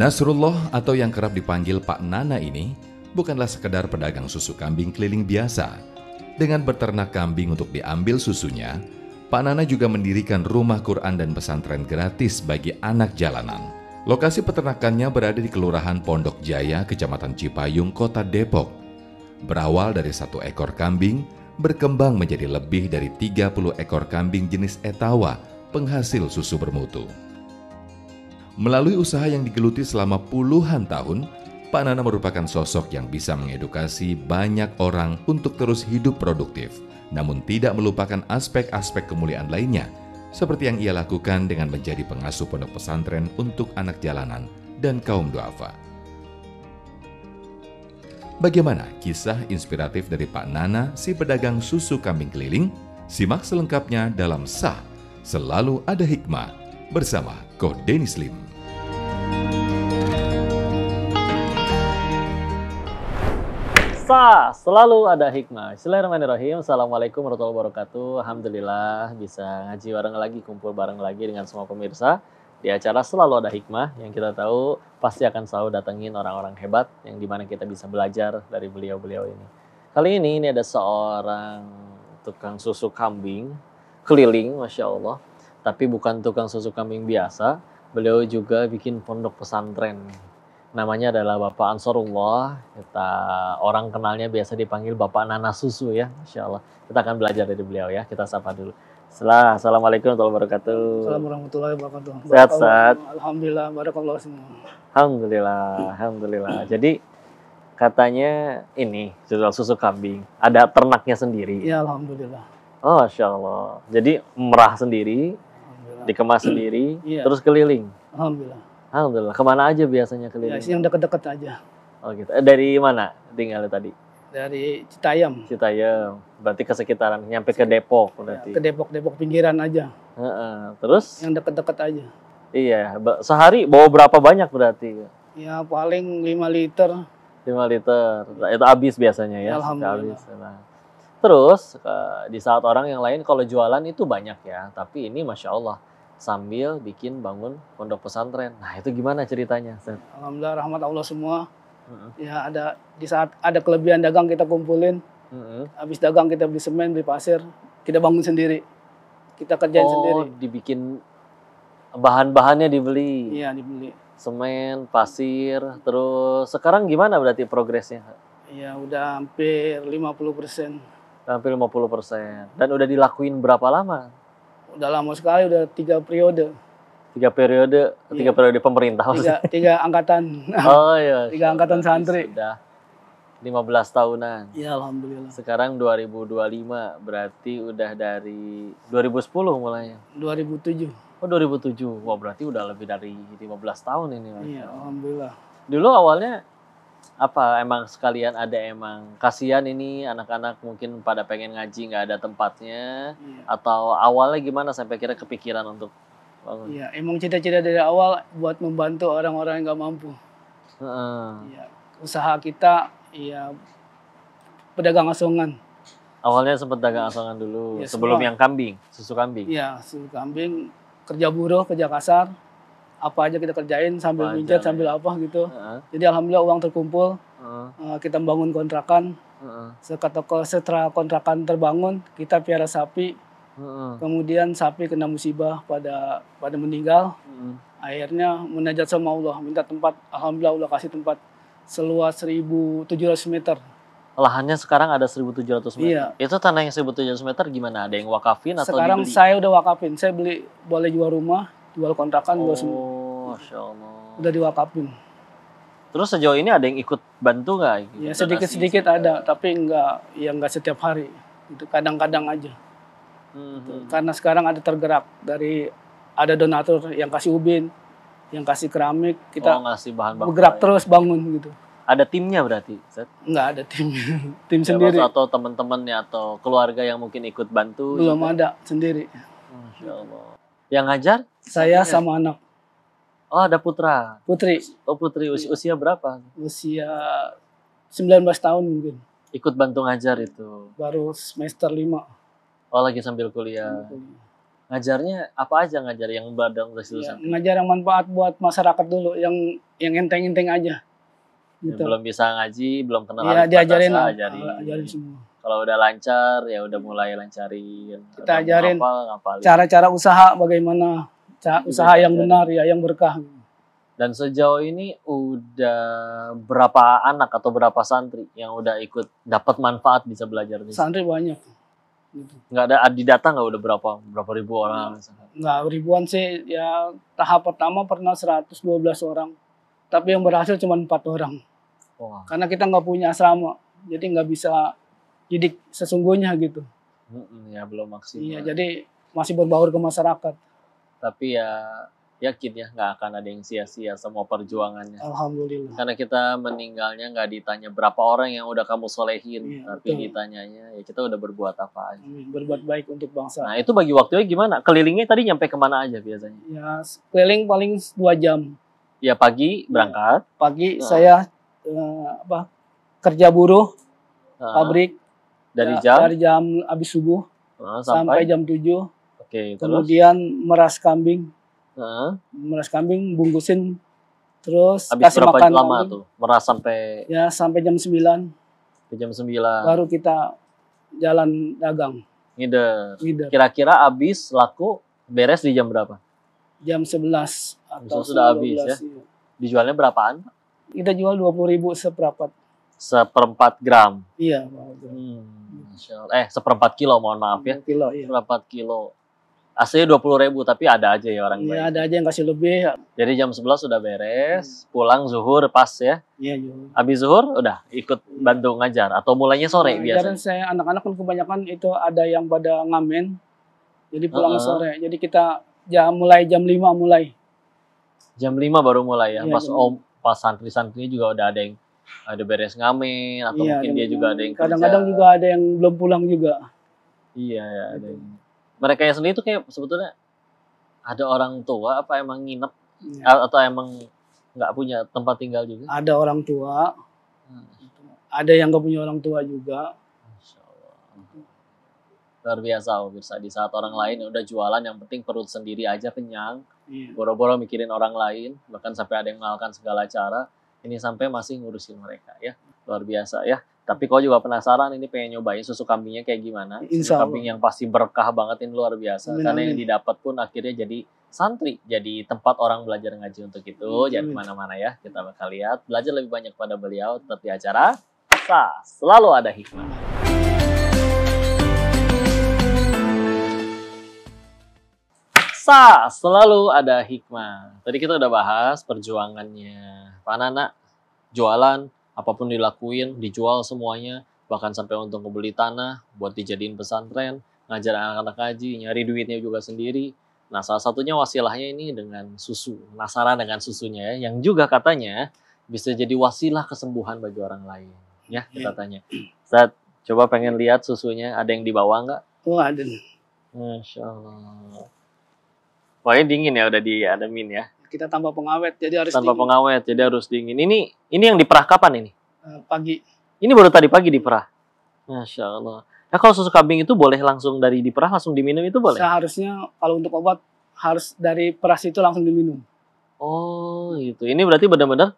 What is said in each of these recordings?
Nasrullah atau yang kerap dipanggil Pak Nana ini bukanlah sekedar pedagang susu kambing keliling biasa. Dengan beternak kambing untuk diambil susunya, Pak Nana juga mendirikan rumah Quran dan pesantren gratis bagi anak jalanan. Lokasi peternakannya berada di Kelurahan Pondok Jaya, Kecamatan Cipayung, Kota Depok. Berawal dari 1 ekor kambing, berkembang menjadi lebih dari 30 ekor kambing jenis Etawa, penghasil susu bermutu. Melalui usaha yang digeluti selama puluhan tahun, Pak Nana merupakan sosok yang bisa mengedukasi banyak orang untuk terus hidup produktif, namun tidak melupakan aspek-aspek kemuliaan lainnya, seperti yang ia lakukan dengan menjadi pengasuh pondok pesantren untuk anak jalanan dan kaum duafa. Bagaimana kisah inspiratif dari Pak Nana, si pedagang susu kambing keliling? Simak selengkapnya dalam Sah, Selalu Ada Hikmah, bersama Ko Dennis Lim. Sah, selalu ada hikmah. Bismillahirrahmanirrahim. Assalamualaikum warahmatullahi wabarakatuh. Alhamdulillah bisa ngaji bareng lagi, kumpul bareng lagi dengan semua pemirsa di acara Selalu Ada Hikmah yang kita tahu pasti akan selalu datengin orang-orang hebat yang dimana kita bisa belajar dari beliau-beliau ini. Kali ini ada seorang tukang susu kambing keliling, Masya Allah. Tapi bukan tukang susu kambing biasa, beliau juga bikin pondok pesantren. Namanya adalah Bapak Ansarullah. Kita orang kenalnya biasa dipanggil Bapak Nana Susu ya, Masya Allah. Kita akan belajar dari beliau ya. Kita sapa dulu. Assalamualaikum warahmatullahi wabarakatuh. Assalamualaikum warahmatullahi wabarakatuh. Sehat. Alhamdulillah, barakallah semua. Alhamdulillah. Jadi katanya ini jual susu kambing. Ada ternaknya sendiri. Ya, alhamdulillah. Oh, Masya Allah. Jadi merah sendiri, dikemas sendiri, Iya. terus keliling. Alhamdulillah. Alhamdulillah. Kemana aja biasanya Ya, keliling? yang dekat-dekat aja. Oh gitu. Dari mana tinggalnya tadi? Dari Citayam Citayam. Berarti ke sekitaran, nyampe ke Depok ya, berarti. ke Depok pinggiran aja. Heeh. Terus? Yang dekat-dekat aja. Iya. Sehari bawa berapa banyak berarti? Ya, paling 5 liter. 5 liter. Itu habis biasanya ya? Alhamdulillah. Habis. Nah. Terus di saat orang yang lain kalau jualan itu banyak ya. Tapi ini Masya Allah sambil bikin bangun pondok pesantren. Nah itu gimana ceritanya? Alhamdulillah, rahmat Allah semua. Ya, ada di saat ada kelebihan dagang kita kumpulin. Habis dagang kita beli semen, beli pasir, kita bangun sendiri. Kita kerjain sendiri. Dibikin bahan-bahannya dibeli. Iya, dibeli. Semen, pasir, terus sekarang gimana berarti progresnya? Ya, udah hampir 50%. Hampir 50%. Dan udah dilakuin berapa lama? Udah lama sekali, udah 3 periode. 3 periode, Iya. 3 periode pemerintah maksudnya. 3 angkatan. Oh iya. 3 angkatan santri. Sudah 15 tahunan. Ya, alhamdulillah. Sekarang 2025, berarti udah dari 2010 mulainya. 2007. Oh 2007, wah berarti udah lebih dari 15 tahun ini. Iya, alhamdulillah. Dulu awalnya apa emang sekalian ada emang kasihan ini anak-anak mungkin pada pengen ngaji nggak ada tempatnya, Iya. atau awalnya gimana sampai kira kepikiran untuk bangun? Iya, emang cita-cita dari awal buat membantu orang-orang yang nggak mampu. Heeh. Iya, usaha kita ya pedagang asongan. Awalnya sempat dagang asongan dulu Ya, sebelum semua. yang kambing, susu kambing. Iya, susu kambing, kerja buruh, kerja kasar, apa aja kita kerjain sambil Apa aja, mijat, sambil apa gitu. Heeh, Jadi alhamdulillah uang terkumpul, heeh, kita bangun kontrakan. heeh, Setelah kontrakan terbangun, kita piara sapi. heeh, Kemudian sapi kena musibah pada meninggal. heeh. Akhirnya munajat sama Allah, minta tempat. Alhamdulillah Allah kasih tempat seluas 1.700 meter. Lahannya sekarang ada 1.700 meter. Iya. Itu tanah yang 1.700 meter gimana? Ada yang wakafin atau Sekarang dibeli? saya udah wakafin. Saya beli, boleh jual rumah, jual kontrakan, jual semua. Oh, Masya Allah. Udah diwakafin. Terus sejauh ini ada yang ikut bantu nggak? Ya sedikit-sedikit ada, tapi enggak setiap hari. Itu kadang-kadang aja. Karena sekarang ada tergerak ada donatur yang kasih ubin, yang kasih keramik, kita ngasih bahan baku bergerak ya. terus bangun gitu. Ada timnya berarti, Set? Enggak ada tim tim Ya, sendiri. atau teman-temannya atau keluarga yang mungkin ikut bantu? Belum juga? ada sendiri. Masya Allah. Yang ngajar? Saya sama anak Oh ada putra. putri Oh putri usia berapa? usia 19 tahun mungkin, Ikut bantu ngajar itu. baru semester 5. Oh lagi sambil kuliah. Ngajarnya apa aja ngajar yang badang dari Ya, ngajar yang manfaat buat masyarakat dulu, yang enteng-enteng aja. Gitu. Belum bisa ngaji, belum kenal Iya, diajarin lah. ajarin. Ajarin semua. Kalau udah lancar ya udah mulai lancarin. Kita ajarin ngapalin. cara-cara usaha bagaimana, usaha yang benar ya, yang berkah. Dan sejauh ini udah berapa anak atau berapa santri yang udah ikut dapat manfaat bisa belajar di sini? Santri banyak. Gitu. Nggak ada di data nggak udah berapa ribu orang? Nggak ribuan sih, ya tahap pertama pernah 112 orang, tapi yang berhasil cuma 4 orang. Wah. Karena kita nggak punya asrama, jadi nggak bisa didik sesungguhnya gitu. Ya belum maksimal. Iya, jadi masih berbaur ke masyarakat. Tapi ya yakin ya nggak akan ada yang sia-sia semua perjuangannya. Alhamdulillah. Karena kita meninggalnya nggak ditanya berapa orang yang udah kamu solehin, Iya, tapi betul. ditanyanya ya kita udah berbuat apa aja. Berbuat baik untuk bangsa. Nah itu bagi waktunya gimana? Kelilingnya tadi nyampe kemana aja biasanya? Ya keliling paling 2 jam. Ya pagi berangkat. Pagi saya kerja buruh pabrik dari jam habis subuh sampai jam 7. Oke, kemudian meras kambing. Meras kambing, bungkusin, terus habis kasih berapa makan lama kambing. tuh? Meras sampai sampai jam 9. Ke jam 9. Baru kita jalan dagang. Ngider. Ngider. Kira-kira habis laku beres di jam berapa? Jam 11 atau sudah habis 12, ya. Iya. Dijualnya berapaan? Kita jual 20.000 seperempat. Seperempat gram. Iya. Seperempat kilo, mohon maaf ya. Kilo, iya. Seperempat kilo. Aslinya 20.000, tapi ada aja ya orang baik. Iya, ada aja yang kasih lebih. Jadi jam 11 sudah beres, pulang zuhur pas ya. Iya, juga. Habis zuhur udah ikut bantu ngajar atau mulainya sore biasanya? Saya anak-anak kan kebanyakan itu ada yang pada ngamen. Jadi pulang sore. Jadi kita mulai jam 5 mulai. Jam 5 baru mulai ya. Iya, Pas santri-santri juga udah ada yang beres ngamen atau mungkin dia juga ada yang kadang-kadang juga ada yang belum pulang juga. Iya ya, ada yang mereka yang sendiri tuh kayak sebetulnya ada orang tua apa emang nginep atau emang nggak punya tempat tinggal juga? Ada orang tua, ada yang nggak punya orang tua juga. Masya Allah. Luar biasa pemirsa, di saat orang lain udah jualan yang penting perut sendiri aja kenyang, boro-boro mikirin orang lain, bahkan sampai ada yang mengalahkan segala cara, ini sampai masih ngurusin mereka ya, luar biasa ya. Tapi kau juga penasaran ini pengen nyobain susu kambingnya kayak gimana? Susu kambing yang pasti berkah banget ini luar biasa. Karena yang didapat pun akhirnya jadi santri, jadi tempat orang belajar ngaji untuk itu. Jangan kemana-mana ya, kita bakal lihat belajar lebih banyak pada beliau tetap di acara Selalu Ada Hikmah. Selalu Ada Hikmah. Tadi kita udah bahas perjuangannya Pak Nana, jualan, apapun dilakuin, dijual semuanya, bahkan sampai untuk membeli tanah, buat dijadiin pesantren, ngajar anak-anak ngaji, nyari duitnya juga sendiri. Nah, salah satunya wasilahnya ini dengan susu. Penasaran dengan susunya ya, yang juga katanya bisa jadi wasilah kesembuhan bagi orang lain. Ya, kita tanya. Ustaz, coba pengen lihat susunya, ada yang dibawa nggak? Oh, ada. Masya Allah. Wah, ini dingin ya, udah diademin ya. Kita tambah pengawet, jadi harus tanpa dingin. pengawet, jadi harus dingin. Ini yang diperah kapan ini? Pagi. Ini baru tadi pagi diperah. Masya Allah. Nah, kalau susu kambing itu boleh langsung dari diperah langsung diminum itu boleh? Seharusnya kalau untuk obat harus dari peras itu langsung diminum. Oh gitu. Ini berarti benar-benar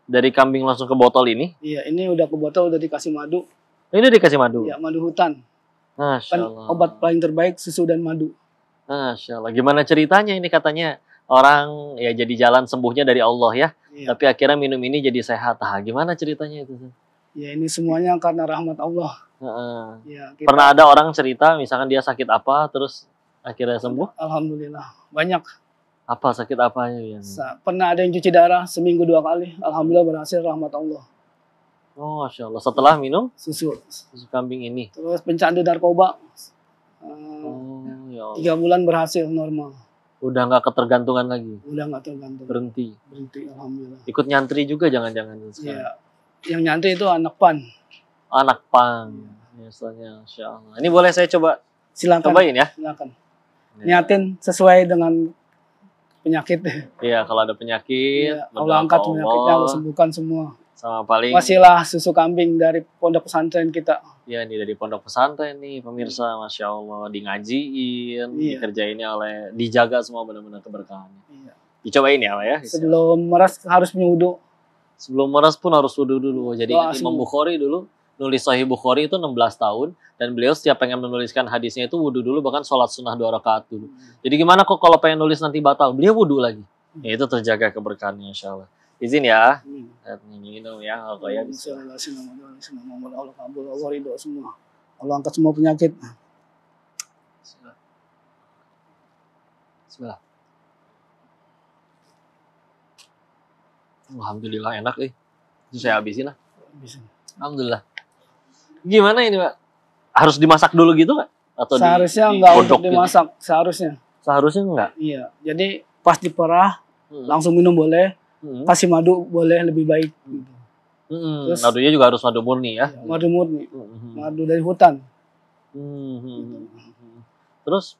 dari kambing langsung ke botol ini? Iya, ini udah ke botol, udah dikasih madu. Ini dikasih madu? Iya, madu hutan. Masya Allah. Kan obat paling terbaik susu dan madu. Masya Allah. Gimana ceritanya ini katanya? Orang ya jadi jalan sembuhnya dari Allah ya. Iya. Tapi akhirnya minum ini jadi sehat. Gimana ceritanya itu? Ya ini semuanya karena rahmat Allah. Ya, pernah ada orang cerita misalkan dia sakit apa terus akhirnya sembuh? Alhamdulillah. Banyak. Apa sakit apanya? Pernah ada yang cuci darah seminggu 2 kali. Alhamdulillah berhasil, rahmat Allah. Oh, Masya Allah. Setelah minum susu kambing ini. Terus pencandu narkoba. Ya 3 bulan berhasil normal. Udah nggak ketergantungan lagi? Udah nggak tergantung. Berhenti, alhamdulillah. Ikut nyantri juga jangan-jangan? Iya. Yang nyantri itu anak PAN. Anak PAN. Biasanya, Insya Allah. Ini boleh saya coba? Silakan. Cobain ya? Silakan. Niatin sesuai dengan penyakit. Iya, kalau ada penyakit. Ya, Allah angkat penyakitnya, Allah sembuhkan semua. Sama paling wasilah susu kambing dari pondok pesantren kita. ya nih dari pondok pesantren nih pemirsa, Masya Allah, di ngajiin, Iya. dikerjainnya dijaga semua benar-benar keberkahannya. Iya. Dicobain ya Pak ya. Sebelum meras harus punya wudu. Sebelum meras pun harus wudu dulu. Jadi Doa Imam semua. Bukhari dulu nulis Sahih Bukhari itu 16 tahun dan beliau setiap pengen menuliskan hadisnya itu wudu dulu, bahkan sholat sunnah 2 rakaat dulu. Jadi gimana kok kalau pengen nulis nanti batal, beliau wudu lagi. Ya, itu terjaga keberkahannya insya Allah. Izin ya, minum ya, kalau ya bisa. Allah kabul, Allah ridho semua. Allah angkat semua penyakit. Bismillah. Alhamdulillah enak Itu saya habisin lah. Bisa. Alhamdulillah. Gimana ini Pak? Harus dimasak dulu gitu nggak? Atau Seharusnya enggak untuk digodok gitu? dimasak, seharusnya. Seharusnya enggak. Iya. Jadi pas diperah langsung minum boleh, kasih madu boleh lebih baik. Gitu. Terus- Madunya juga harus madu murni ya. Madu murni, madu dari hutan. Terus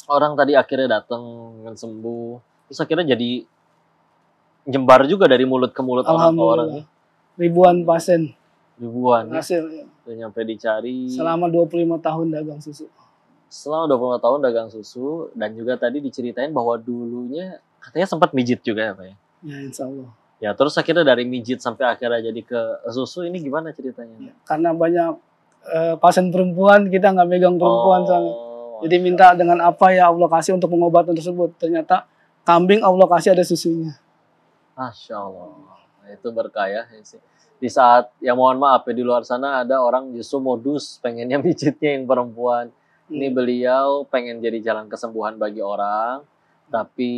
orang tadi akhirnya datang dengan sembuh. Terus akhirnya jadi jembar juga dari mulut ke mulut orang ke orang. Alhamdulillah. Ribuan pasien Ribuan ya. hasil ya. Udah nyampe dicari. Selama 25 tahun dagang susu. Selama 25 tahun dagang susu, dan juga tadi diceritain bahwa dulunya katanya sempat mijit juga ya Pak ya. Ya insya Allah. Ya terus akhirnya dari mijit sampai akhirnya jadi ke susu, ini gimana ceritanya? Ya, karena banyak pasien perempuan, kita nggak megang perempuan soalnya. Oh, Jadi minta dengan apa ya Allah kasih untuk pengobatan tersebut. Ternyata kambing Allah kasih ada susunya. Masya Allah. Nah, itu berkah ya. Di saat, ya mohon maaf ya, di luar sana ada orang justru modus pengennya mijitnya yang perempuan. Ini beliau pengen jadi jalan kesembuhan bagi orang, tapi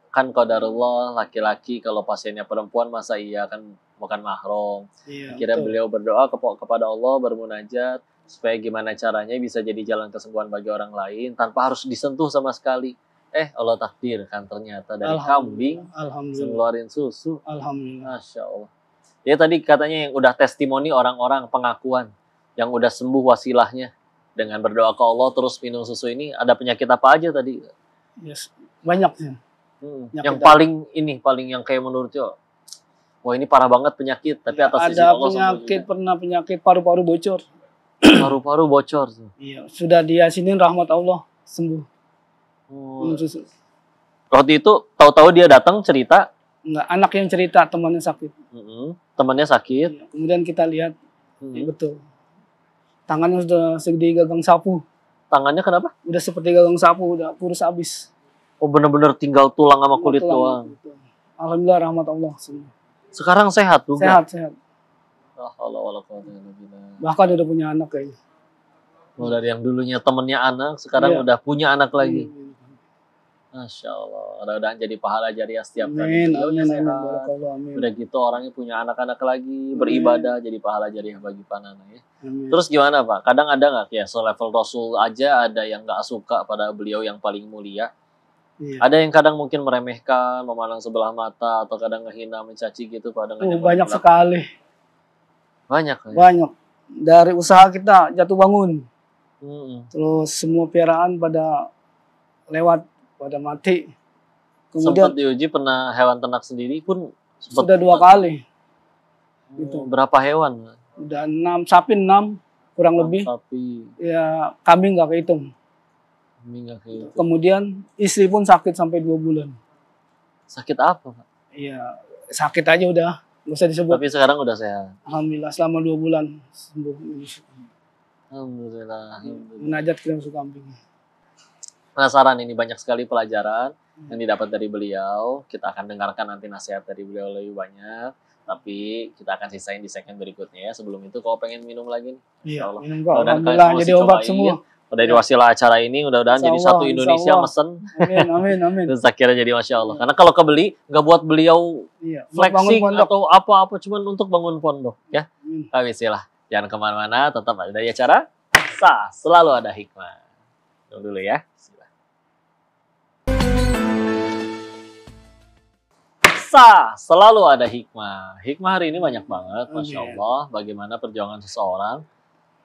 kan qadarullah laki-laki kalau pasiennya perempuan masa iya kan bukan mahram. Iya, Akhirnya betul. beliau berdoa kepada Allah, bermunajat supaya gimana caranya bisa jadi jalan kesembuhan bagi orang lain tanpa harus disentuh sama sekali. Allah takdirkan ternyata dari kambing Alhamdulillah. ngeluarin susu. Alhamdulillah. Masya Allah. Dia tadi katanya yang udah testimoni orang-orang pengakuan yang udah sembuh wasilahnya dengan berdoa ke Allah terus minum susu ini, ada penyakit apa aja tadi? Yes. Banyak sih. Yang paling yang kayak menurut yo, wah ini parah banget penyakit, tapi atas izin Ada Allah sembuh penyakit, juga. pernah penyakit paru-paru bocor. Paru-paru bocor tuh. Iya, sudah diyasinin rahmat Allah sembuh. Oh. Minum susu. Waktu itu tahu-tahu dia datang cerita, Enggak, anak yang cerita temannya sakit. temannya sakit. Iya, kemudian kita lihat betul. Tangannya sudah segede gagang sapu. Tangannya kenapa? Udah seperti gagang sapu, udah kurus habis. Oh bener-bener tinggal tulang sama kulit Tulang. doang. Betul. Alhamdulillah rahmat Allah sembuh. Sekarang sehat juga. Sehat. La haula wala quwwata illa billah. Bahkan udah punya anak kayaknya. Oh, dari yang dulunya temennya anak, sekarang Iya. udah punya anak lagi. Amin. Masya Allah. Mudah-mudahan jadi pahala jariah setiap Amin. kali beliau sehat. Barakallahu, amin. Udah gitu orangnya punya anak-anak lagi, beribadah, jadi pahala jariah bagi Panana ya. Amin. Terus gimana Pak? Kadang ada nggak ya, selevel Rasul aja ada yang nggak suka pada beliau yang paling mulia. Iya. Ada yang kadang mungkin meremehkan, memandang sebelah mata, atau kadang ngehina, mencaci gitu Pak. dengan yang Banyak berlaku. sekali. Banyak ya? Banyak. Dari usaha kita jatuh bangun. Mm-mm. Terus semua piaraan pada lewat, pada mati. Sempat Kemudian diuji pernah hewan ternak sendiri pun sempat sudah 2 kali. Gitu. Berapa hewan? Udah 6, sapi 6 kurang lebih. Sapi, Ya kambing nggak kehitung. minyak itu. Kemudian istri pun sakit sampai 2 bulan. Sakit apa Pak? Iya, sakit aja udah. Nggak usah disebut. Tapi sekarang udah sehat. Alhamdulillah selama 2 bulan sembuh. Alhamdulillah. Menajat kirim susu kambing. Penasaran, ini banyak sekali pelajaran yang didapat dari beliau. Kita akan dengarkan nanti nasihat dari beliau lebih banyak. Tapi kita akan sisain di segmen berikutnya ya. Sebelum itu kalau pengen minum lagi nih. Iya, Allah. minum kok. Mudah-mudahan Alhamdulillah kalian jadi semua obat cobain. semua. Dari wasilah acara ini mudah-mudahan jadi Insya satu Allah, Indonesia insya Allah. mesen. Amin. Terus akhirnya jadi Masya Allah. Karena kalau kebeli, nggak buat beliau Iya, buat bangun flexing pondok. atau apa-apa. Cuman untuk bangun pondok ya. Amin. Bismillah. Jangan kemana-mana, tetap ada di acara selalu ada hikmah. Tunggu dulu ya. Bismillah. Selalu ada hikmah. Hikmah hari ini banyak banget, Masya Allah. Bagaimana perjuangan seseorang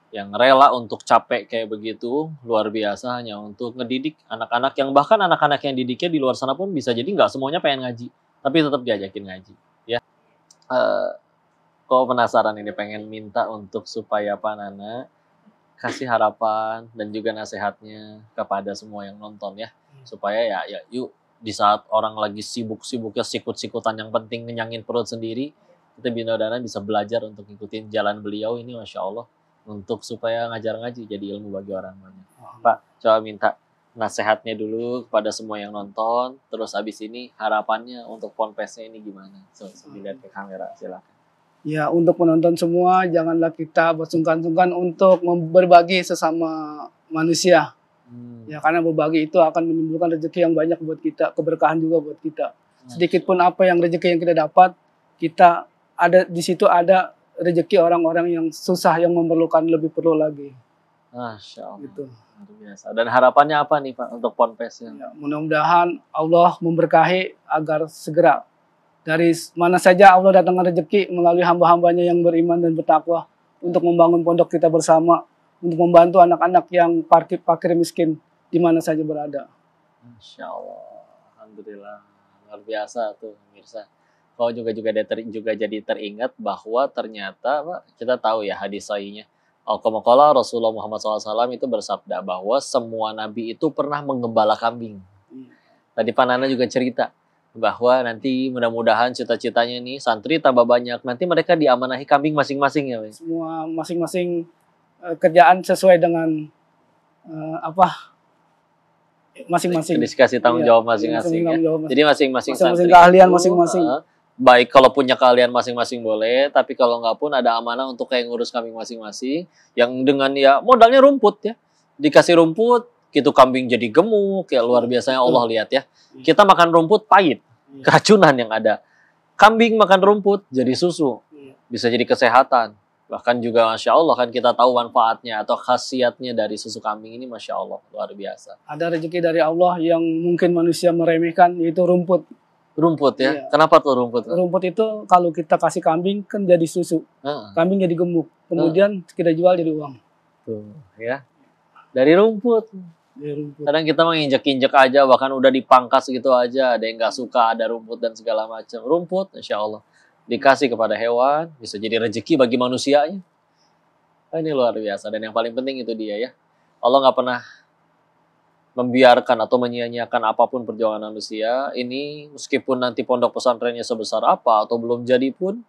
yang rela untuk capek kayak begitu, luar biasa hanya untuk ngedidik anak-anak yang bahkan anak-anak yang didiknya di luar sana pun bisa jadi nggak semuanya pengen ngaji, tapi tetap diajakin ngaji. Ya, Kok penasaran ini, pengen minta untuk supaya Pak Nana kasih harapan dan juga nasihatnya kepada semua yang nonton ya. Supaya ya yuk di saat orang lagi sibuk-sibuknya sikut-sikutan yang penting kenyangin perut sendiri, kita mudah-mudahan bisa belajar untuk ngikutin jalan beliau ini, Masya Allah, untuk supaya ngajar ngaji jadi ilmu bagi orang banyak. Pak, coba minta nasihatnya dulu kepada semua yang nonton, terus habis ini harapannya untuk Ponpesnya ini gimana? Dilihat ke kamera, silakan. Ya, untuk penonton semua, janganlah kita bersungkan-sungkan untuk berbagi sesama manusia. Ya, karena berbagi itu akan menimbulkan rezeki yang banyak buat kita, keberkahan juga buat kita. Sedikit pun apa yang rezeki yang kita dapat, kita ada di situ ada rezeki orang-orang yang susah, yang memerlukan lebih perlu lagi. Masya Allah. Gitu. Luar biasa. Dan harapannya apa nih Pak untuk Ponpesnya? Ya, mudah-mudahan Allah memberkahi agar segera dari mana saja Allah datangkan rezeki melalui hamba-hambanya yang beriman dan bertakwa untuk membangun pondok kita bersama, untuk membantu anak-anak yang fakir miskin di mana saja berada. Masya Allah, alhamdulillah, luar biasa tuh pemirsa. Kau juga jadi teringat bahwa ternyata Pak, kita tahu ya hadis sahihnya. Al-Qamaqala Rasulullah Muhammad SAW itu bersabda bahwa semua nabi itu pernah menggembala kambing. Tadi Pak Nana juga cerita bahwa nanti mudah-mudahan cita-citanya nih santri tambah banyak, nanti mereka diamanahi kambing masing-masing ya Pak? Semua masing-masing kerjaan sesuai dengan masing-masing. Dikasih tanggung jawab masing-masing ya. Jadi masing-masing santri keahlian masing-masing. Baik kalau punya keahlian masing-masing boleh, tapi kalau nggak pun ada amanah untuk kayak ngurus kambing masing-masing yang dengan ya modalnya rumput ya. Dikasih rumput, gitu kambing jadi gemuk, ya luar biasanya Allah lihat ya. Kita makan rumput pahit, keracunan yang ada. Kambing makan rumput jadi susu, bisa jadi kesehatan. Bahkan juga Masya Allah kan kita tahu manfaatnya atau khasiatnya dari susu kambing ini, Masya Allah luar biasa. Ada rezeki dari Allah yang mungkin manusia meremehkan, yaitu rumput. Rumput ya? Iya. Kenapa tuh rumput? Rumput itu kalau kita kasih kambing kan jadi susu, kambing jadi gemuk, kemudian kita jual jadi uang. Tuh ya, dari rumput. Kadang kita menginjak-injak aja, bahkan udah dipangkas gitu aja, ada yang nggak suka ada rumput dan segala macam. Rumput, Insya Allah dikasih kepada hewan, bisa jadi rezeki bagi manusianya. Ini luar biasa, dan yang paling penting itu dia ya. Allah nggak pernah membiarkan atau menyia-nyiakan apapun perjuangan manusia. Ini meskipun nanti pondok pesantrennya sebesar apa, atau belum jadi pun,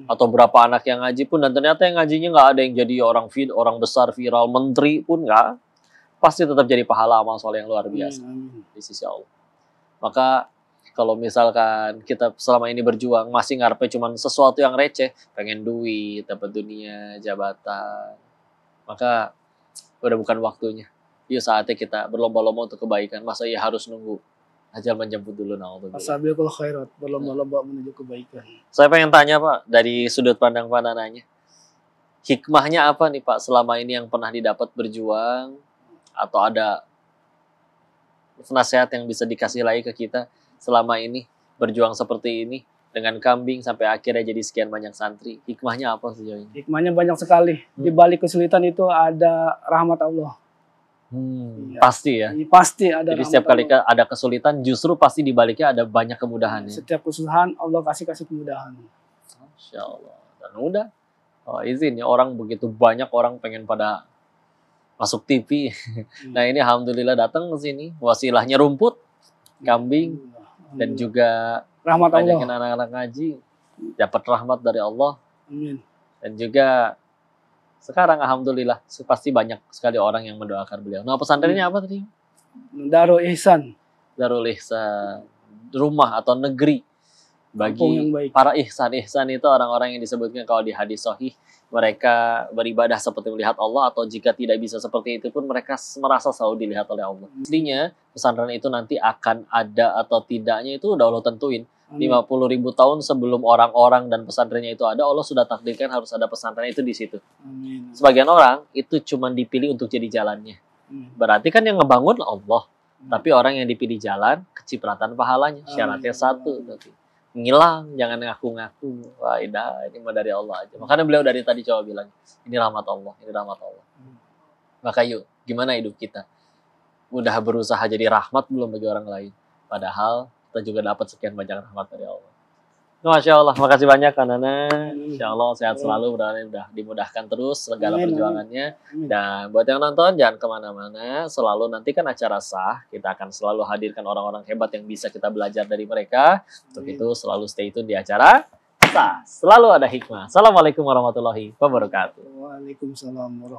atau berapa anak yang ngaji pun, dan ternyata yang ngajinya nggak ada yang jadi orang besar, viral, menteri pun nggak, pasti tetap jadi pahala amal soleh yang luar biasa di sisi Allah. Maka kalau misalkan kita selama ini berjuang masih ngarepnya cuma sesuatu yang receh, pengen duit, dapat dunia, jabatan, maka udah bukan waktunya. Yuk saatnya kita berlomba-lomba untuk kebaikan. Masa ya harus nunggu ajal menjemput dulu? Fastabiqul khairat, berlomba-lomba menuju kebaikan. Saya pengen tanya Pak, dari sudut pandang Pak Nananya, hikmahnya apa nih Pak selama ini yang pernah didapat berjuang, atau ada nasihat yang bisa dikasih lagi ke kita selama ini berjuang seperti ini dengan kambing sampai akhirnya jadi sekian banyak santri? Hikmahnya apa sejauh ini? Hikmahnya banyak sekali. Di balik kesulitan itu ada rahmat Allah. Ya. Pasti ya. Pasti ada. Jadi setiap kali ada kesulitan, justru pasti di baliknya ada banyak kemudahan. Ya? Setiap kesulitan Allah kasih kemudahan. Masya Allah. Dan udah. Izin ya, orang begitu banyak orang pengen pada masuk TV. Nah ini alhamdulillah datang ke sini. Wasilahnya rumput, kambing, dan juga rahmat Allah. Banyakin anak-anak ngaji, dapat rahmat dari Allah. Amin. Dan juga sekarang alhamdulillah pasti banyak sekali orang yang mendoakan beliau. Nah pesantrennya apa tadi? Darul Ihsan. Darul Ihsan, rumah atau negeri bagi para ihsan. Ihsan itu orang-orang yang disebutkan kalau di hadis sahih, mereka beribadah seperti melihat Allah, atau jika tidak bisa seperti itu pun mereka merasa selalu dilihat oleh Allah. Pastinya pesantren itu nanti akan ada atau tidaknya itu udah Allah tentuin. 50.000 tahun sebelum orang-orang dan pesantrennya itu ada, Allah sudah takdirkan harus ada pesantren itu di situ. Amin. Sebagian orang itu cuma dipilih untuk jadi jalannya. Berarti kan yang ngebangun Allah. Tapi orang yang dipilih jalan, kecipratan pahalanya. Syaratnya satu. Tapi ngilang, jangan ngaku-ngaku. Wah, ini mah dari Allah aja. Makanya beliau dari tadi coba bilang, ini rahmat Allah, ini rahmat Allah. Maka yuk, gimana hidup kita? Udah berusaha jadi rahmat belum bagi orang lain? Padahal kita juga dapat sekian banyak rahmat dari Allah. Masya Allah, makasih banyak Kak Nana. Insya Allah sehat selalu, mudah-mudahan udah dimudahkan terus segala perjuangannya. Dan buat yang nonton jangan kemana-mana, selalu nantikan acara sah. Kita akan selalu hadirkan orang-orang hebat yang bisa kita belajar dari mereka. Untuk itu selalu stay tune di acara sah. Selalu ada hikmah. Assalamualaikum warahmatullahi wabarakatuh. Waalaikumsalam warahmatullahi wabarakatuh.